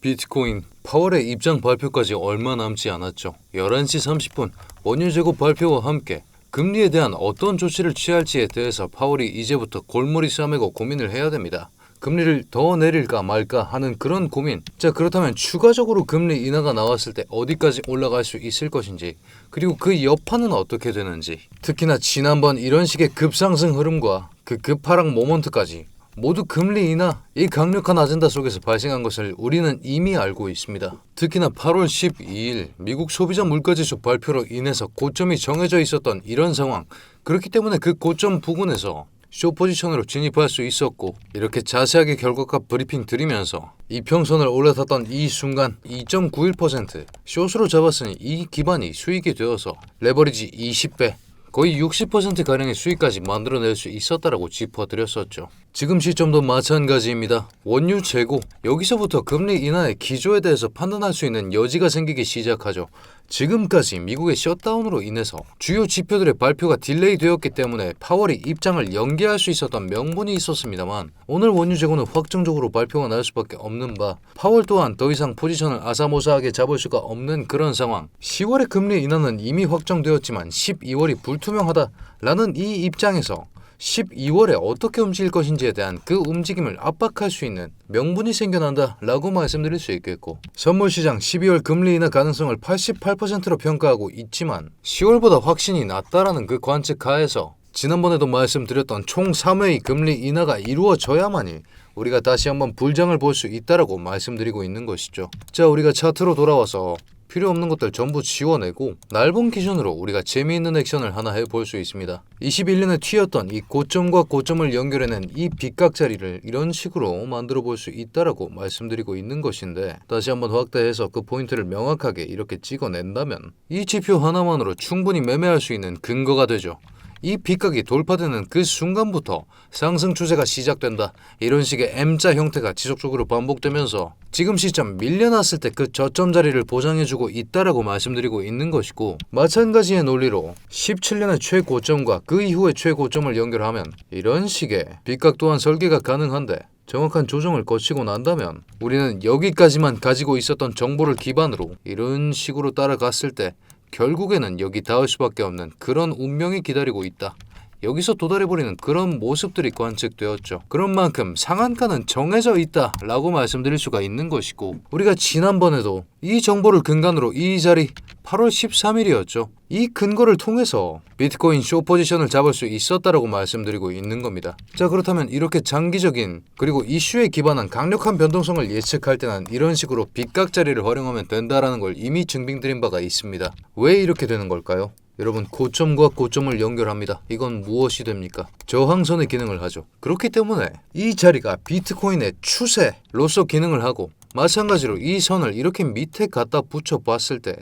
비트코인 파월의 입장 발표까지 얼마 남지 않았죠. 11시 30분 원유 재고 발표와 함께 금리에 대한 어떤 조치를 취할지에 대해서 파월이 이제부터 골머리 싸매고 고민을 해야 됩니다. 금리를 더 내릴까 말까 하는 그런 고민. 자, 그렇다면 추가적으로 금리 인하가 나왔을 때 어디까지 올라갈 수 있을 것인지, 그리고 그 여파는 어떻게 되는지, 특히나 지난번 이런 식의 급상승 흐름과 그 급하락 모먼트까지 모두 금리 인하, 이 강력한 아젠다 속에서 발생한 것을 우리는 이미 알고 있습니다. 특히나 8월 12일 미국 소비자 물가지수 발표로 인해서 고점이 정해져 있었던 이런 상황, 그렇기 때문에 그 고점 부근에서 숏포지션으로 진입할 수 있었고, 이렇게 자세하게 결과값 브리핑 드리면서 이평선을 올라탔던 이 순간 2.91% 숏으로 잡았으니 이 기반이 수익이 되어서 레버리지 20배, 거의 60%가량의 수익까지 만들어낼 수 있었다라고 짚어드렸었죠. 지금 시점도 마찬가지입니다. 원유 재고, 여기서부터 금리 인하의 기조에 대해서 판단할 수 있는 여지가 생기기 시작하죠. 지금까지 미국의 셧다운으로 인해서 주요 지표들의 발표가 딜레이 되었기 때문에 파월이 입장을 연기할 수 있었던 명분이 있었습니다만, 오늘 원유 재고는 확정적으로 발표가 날 수밖에 없는 바, 파월 또한 더 이상 포지션을 아사모사하게 잡을 수가 없는 그런 상황. 10월의 금리 인하는 이미 확정되었지만 12월이 불투명하다라는 이 입장에서 12월에 어떻게 움직일 것인지에 대한 그 움직임을 압박할 수 있는 명분이 생겨난다 라고 말씀드릴 수 있겠고, 선물시장 12월 금리 인하 가능성을 88%로 평가하고 있지만 10월보다 확신이 낮다라는 그 관측 하에서 지난번에도 말씀드렸던 총 3회의 금리 인하가 이루어져야만이 우리가 다시 한번 불장을 볼 수 있다라고 말씀드리고 있는 것이죠. 자, 우리가 차트로 돌아와서 필요 없는 것들 전부 지워내고 날봉 기준으로 우리가 재미있는 액션을 하나 해볼 수 있습니다. 21년에 튀었던 이 고점과 고점을 연결해낸 이 빗각자리를 이런 식으로 만들어 볼 수 있다라고 말씀드리고 있는 것인데, 다시 한번 확대해서 그 포인트를 명확하게 이렇게 찍어낸다면 이 지표 하나만으로 충분히 매매할 수 있는 근거가 되죠. 이 빗각이 돌파되는 그 순간부터 상승 추세가 시작된다, 이런 식의 M자 형태가 지속적으로 반복되면서 지금 시점 밀려났을 때 그 저점 자리를 보장해주고 있다라고 말씀드리고 있는 것이고, 마찬가지의 논리로 17년의 최고점과 그 이후의 최고점을 연결하면 이런 식의 빗각 또한 설계가 가능한데, 정확한 조정을 거치고 난다면 우리는 여기까지만 가지고 있었던 정보를 기반으로 이런 식으로 따라갔을 때 결국에는 여기 닿을 수밖에 없는 그런 운명이 기다리고 있다, 여기서 도달해버리는 그런 모습들이 관측되었죠. 그런 만큼 상한가는 정해져 있다 라고 말씀드릴 수가 있는 것이고, 우리가 지난번에도 이 정보를 근간으로 이 자리 8월 13일이었죠. 이 근거를 통해서 비트코인 숏 포지션을 잡을 수 있었다라고 말씀드리고 있는 겁니다. 자, 그렇다면 이렇게 장기적인 그리고 이슈에 기반한 강력한 변동성을 예측할 때는 이런 식으로 빗각자리를 활용하면 된다라는 걸 이미 증빙드린 바가 있습니다. 왜 이렇게 되는 걸까요? 여러분, 고점과 고점을 연결합니다. 이건 무엇이 됩니까? 저항선의 기능을 하죠. 그렇기 때문에 이 자리가 비트코인의 추세로서 기능을 하고, 마찬가지로 이 선을 이렇게 밑에 갖다 붙여 봤을 때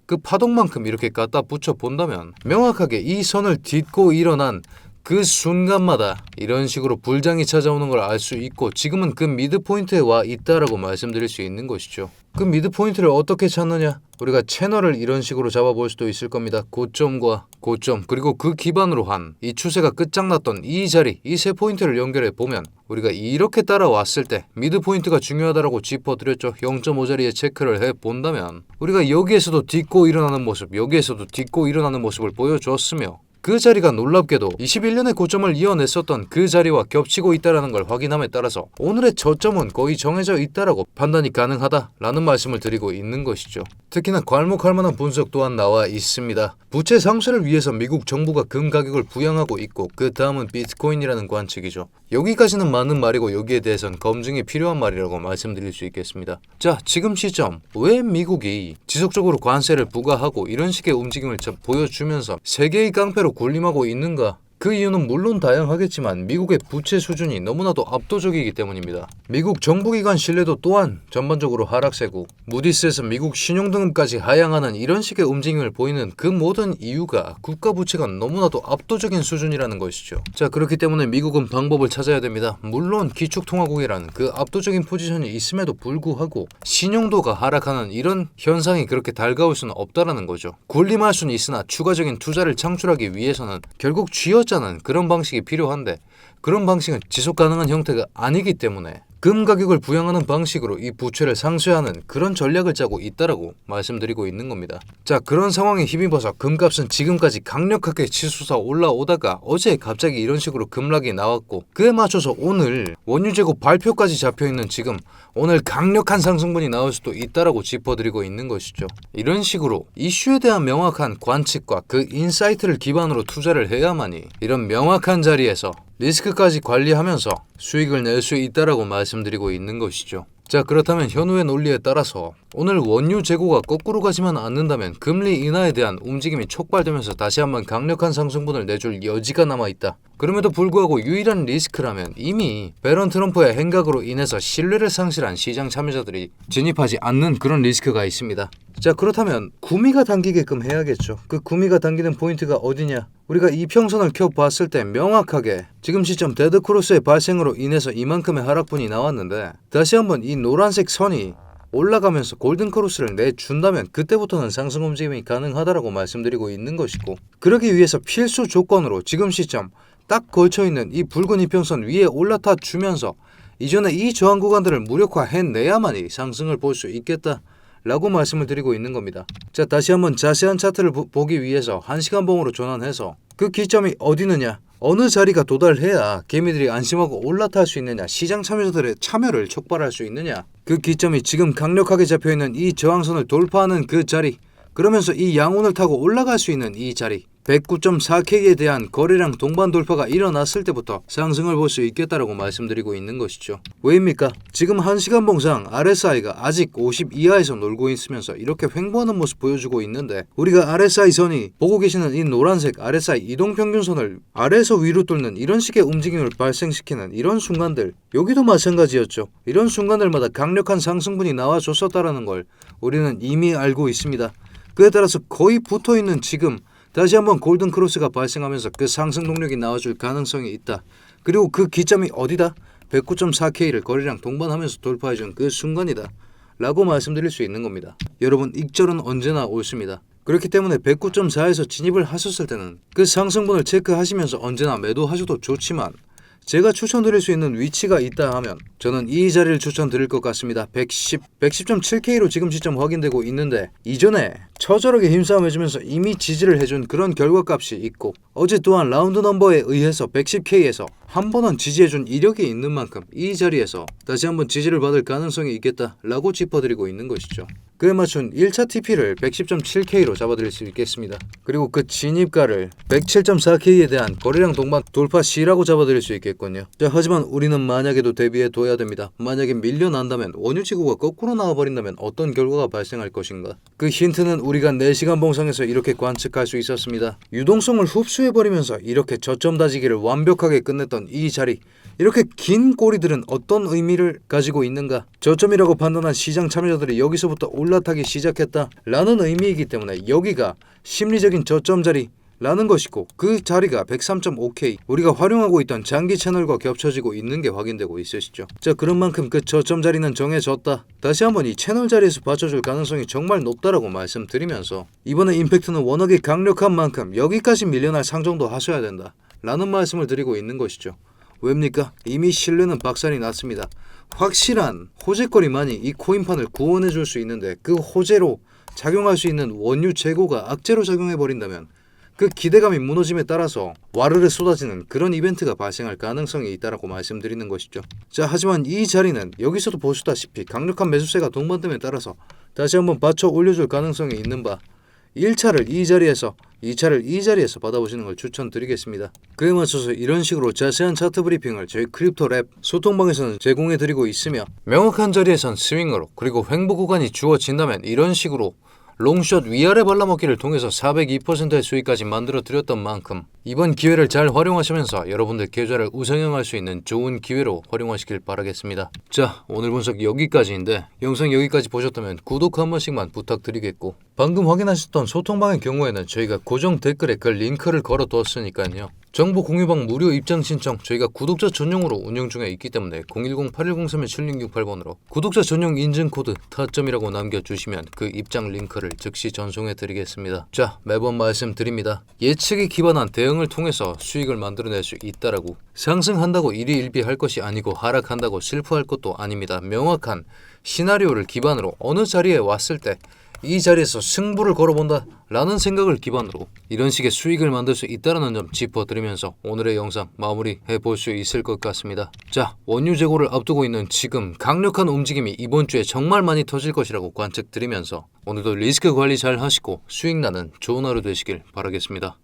그 파동만큼 이렇게 갖다 붙여 본다면 명확하게 이 선을 딛고 일어난 그 순간마다 이런 식으로 불장이 찾아오는 걸 알 수 있고, 지금은 그 미드 포인트에 와 있다라고 말씀드릴 수 있는 것이죠. 그 미드 포인트를 어떻게 찾느냐? 우리가 채널을 이런 식으로 잡아볼 수도 있을 겁니다. 고점과 고점, 그리고 그 기반으로 한 이 추세가 끝장났던 이 자리, 이 세 포인트를 연결해 보면 우리가 이렇게 따라왔을 때 미드 포인트가 중요하다라고 짚어드렸죠. 0.5자리에 체크를 해본다면 우리가 여기에서도 딛고 일어나는 모습, 여기에서도 딛고 일어나는 모습을 보여줬으며, 그 자리가 놀랍게도 21년의 고점을 이어냈었던 그 자리와 겹치고 있다는 걸 확인함에 따라서 오늘의 저점은 거의 정해져 있다라고 판단이 가능하다라는 말씀을 드리고 있는 것이죠. 특히나 괄목할 만한 분석 또한 나와 있습니다. 부채 상쇄를 위해서 미국 정부가 금 가격을 부양하고 있고, 그 다음은 비트코인이라는 관측이죠. 여기까지는 맞는 말이고, 여기에 대해서는 검증이 필요한 말이라고 말씀드릴 수 있겠습니다. 자, 지금 시점 왜 미국이 지속적으로 관세를 부과하고 이런 식의 움직임을 보여주면서 세계의 깡패로 군림하고 있는가? 그 이유는 물론 다양하겠지만 미국의 부채 수준이 너무나도 압도적이기 때문입니다. 미국 정부기관 신뢰도 또한 전반적으로 하락세고, 무디스에서 미국 신용등급까지 하향하는 이런 식의 움직임을 보이는 그 모든 이유가 국가 부채가 너무나도 압도적인 수준이라는 것이죠. 자, 그렇기 때문에 미국은 방법을 찾아야 됩니다. 물론 기축통화국이라는 그 압도적인 포지션이 있음에도 불구하고 신용도가 하락하는 이런 현상이 그렇게 달가울 수는 없다라는 거죠. 군림할 수는 있으나 추가적인 투자를 창출하기 위해서는 결국 쥐어짜는 그런 방식이 필요한데, 그런 방식은 지속 가능한 형태가 아니기 때문에 금 가격을 부양하는 방식으로 이 부채를 상쇄하는 그런 전략을 짜고 있다라고 말씀드리고 있는 겁니다. 자, 그런 상황에 힘입어서 금값은 지금까지 강력하게 치솟아 올라오다가 어제 갑자기 이런 식으로 급락이 나왔고, 그에 맞춰서 오늘 원유 재고 발표까지 잡혀있는 지금 오늘 강력한 상승분이 나올 수도 있다라고 짚어드리고 있는 것이죠. 이런 식으로 이슈에 대한 명확한 관측과 그 인사이트를 기반으로 투자를 해야만이 이런 명확한 자리에서 리스크까지 관리하면서 수익을 낼 수 있다라고 말씀드리고 있는 것이죠. 자, 그렇다면 현우의 논리에 따라서 오늘 원유 재고가 거꾸로 가지만 않는다면 금리 인하에 대한 움직임이 촉발되면서 다시 한번 강력한 상승분을 내줄 여지가 남아있다. 그럼에도 불구하고 유일한 리스크라면 이미 배런 트럼프의 행각으로 인해서 신뢰를 상실한 시장 참여자들이 진입하지 않는 그런 리스크가 있습니다. 자, 그렇다면 구미가 당기게끔 해야겠죠. 그 구미가 당기는 포인트가 어디냐? 우리가 이평선을 켜봤을 때 명확하게 지금 시점 데드크로스의 발생으로 인해서 이만큼의 하락분이 나왔는데, 다시 한번 이 노란색 선이 올라가면서 골든크로스를 내준다면 그때부터는 상승 움직임이 가능하다라고 말씀드리고 있는 것이고, 그러기 위해서 필수 조건으로 지금 시점 딱 걸쳐있는 이 붉은 이평선 위에 올라타 주면서 이전에 이 저항 구간들을 무력화해내야만이 상승을 볼 수 있겠다 라고 말씀을 드리고 있는 겁니다. 자, 다시 한번 자세한 차트를 보기 위해서 1시간 봉으로 전환해서 그 기점이 어디느냐, 어느 자리가 도달해야 개미들이 안심하고 올라탈 수 있느냐, 시장 참여자들의 참여를 촉발할 수 있느냐, 그 기점이 지금 강력하게 잡혀있는 이 저항선을 돌파하는 그 자리, 그러면서 이 양운을 타고 올라갈 수 있는 이 자리 109.4K에 대한 거래량 동반 돌파가 일어났을 때부터 상승을 볼 수 있겠다라고 말씀드리고 있는 것이죠. 왜입니까? 지금 1시간 봉상 RSI가 아직 50 이하에서 놀고 있으면서 이렇게 횡보하는 모습 보여주고 있는데, 우리가 RSI 선이 보고 계시는 이 노란색 RSI 이동평균선을 아래에서 위로 뚫는 이런 식의 움직임을 발생시키는 이런 순간들, 여기도 마찬가지였죠. 이런 순간들마다 강력한 상승분이 나와줬었다라는 걸 우리는 이미 알고 있습니다. 그에 따라서 거의 붙어있는 지금 다시 한번 골든크로스가 발생하면서 그 상승 동력이 나와줄 가능성이 있다. 그리고 그 기점이 어디다? 109.4K를 거래량 동반하면서 돌파해준 그 순간이다 라고 말씀드릴 수 있는 겁니다. 여러분, 익절은 언제나 옳습니다. 그렇기 때문에 109.4에서 진입을 하셨을 때는 그 상승분을 체크하시면서 언제나 매도하셔도 좋지만, 제가 추천드릴 수 있는 위치가 있다 하면 저는 이 자리를 추천드릴 것 같습니다. 110.7K로 지금 시점 확인되고 있는데, 이전에 처절하게 힘싸움 해주면서 이미 지지를 해준 그런 결과값이 있고, 어제 또한 라운드 넘버에 의해서 110K에서 한 번은 지지해준 이력이 있는 만큼 이 자리에서 다시 한번 지지를 받을 가능성이 있겠다라고 짚어드리고 있는 것이죠. 그에 맞춘 1차 TP를 110.7K로 잡아드릴 수 있겠습니다. 그리고 그 진입가를 107.4K에 대한 거래량 동반 돌파 C라고 잡아드릴 수 있겠군요. 자, 하지만 우리는 만약에도 대비해 둬야 됩니다. 만약에 밀려난다면, 원유 지구가 거꾸로 나와버린다면 어떤 결과가 발생할 것인가? 그 힌트는 우리가 4시간 봉상에서 이렇게 관측할 수 있었습니다. 유동성을 흡수해버리면서 이렇게 저점 다지기를 완벽하게 끝냈던 이 자리, 이렇게 긴 꼬리들은 어떤 의미를 가지고 있는가? 저점이라고 판단한 시장 참여자들이 여기서부터 올라타기 시작했다 라는 의미이기 때문에 여기가 심리적인 저점 자리 라는 것이고, 그 자리가 103.5K, 우리가 활용하고 있던 장기 채널과 겹쳐지고 있는 게 확인되고 있으시죠. 자, 그런 만큼 그 저점 자리는 정해졌다. 다시 한번 이 채널 자리에서 받쳐줄 가능성이 정말 높다라고 말씀드리면서, 이번에 임팩트는 워낙에 강력한 만큼 여기까지 밀려날 상정도 하셔야 된다 라는 말씀을 드리고 있는 것이죠. 왜입니까? 이미 신뢰는 박살이 났습니다. 확실한 호재거리만이 이 코인판을 구원해 줄 수 있는데, 그 호재로 작용할 수 있는 원유 재고가 악재로 작용해 버린다면 그 기대감이 무너짐에 따라서 와르르 쏟아지는 그런 이벤트가 발생할 가능성이 있다라고 말씀드리는 것이죠. 자, 하지만 이 자리는 여기서도 보시다시피 강력한 매수세가 동반됨에 따라서 다시 한번 받쳐 올려줄 가능성이 있는 바, 1차를 이 자리에서, 2차를 이 자리에서 받아보시는 걸 추천드리겠습니다. 그에 맞춰서 이런 식으로 자세한 차트 브리핑을 저희 크립토랩 소통방에서는 제공해드리고 있으며, 명확한 자리에선 스윙으로, 그리고 횡보 구간이 주어진다면 이런 식으로 롱숏 위아래 발라먹기를 통해서 402%의 수익까지 만들어 드렸던 만큼, 이번 기회를 잘 활용하시면서 여러분들 계좌를 우상향할 수 있는 좋은 기회로 활용하시길 바라겠습니다. 자, 오늘 분석 여기까지인데, 영상 여기까지 보셨다면 구독 한 번씩만 부탁드리겠고, 방금 확인하셨던 소통방의 경우에는 저희가 고정 댓글에 그 링크를 걸어두었으니까요. 정보 공유방 무료 입장 신청 저희가 구독자 전용으로 운영 중에 있기 때문에 010-8103-7668번으로 구독자 전용 인증 코드 타점이라고 남겨주시면 그 입장 링크를 즉시 전송해 드리겠습니다. 자, 매번 말씀드립니다. 예측에 기반한 대응을 통해서 수익을 만들어낼 수 있다라고. 상승한다고 일희일비할 것이 아니고 하락한다고 슬퍼할 것도 아닙니다. 명확한 시나리오를 기반으로 어느 자리에 왔을 때 이 자리에서 승부를 걸어본다 라는 생각을 기반으로 이런 식의 수익을 만들 수 있다는 점 짚어드리면서 오늘의 영상 마무리해 볼 수 있을 것 같습니다. 자, 원유 재고를 앞두고 있는 지금 강력한 움직임이 이번 주에 정말 많이 터질 것이라고 관측드리면서 오늘도 리스크 관리 잘 하시고 수익 나는 좋은 하루 되시길 바라겠습니다.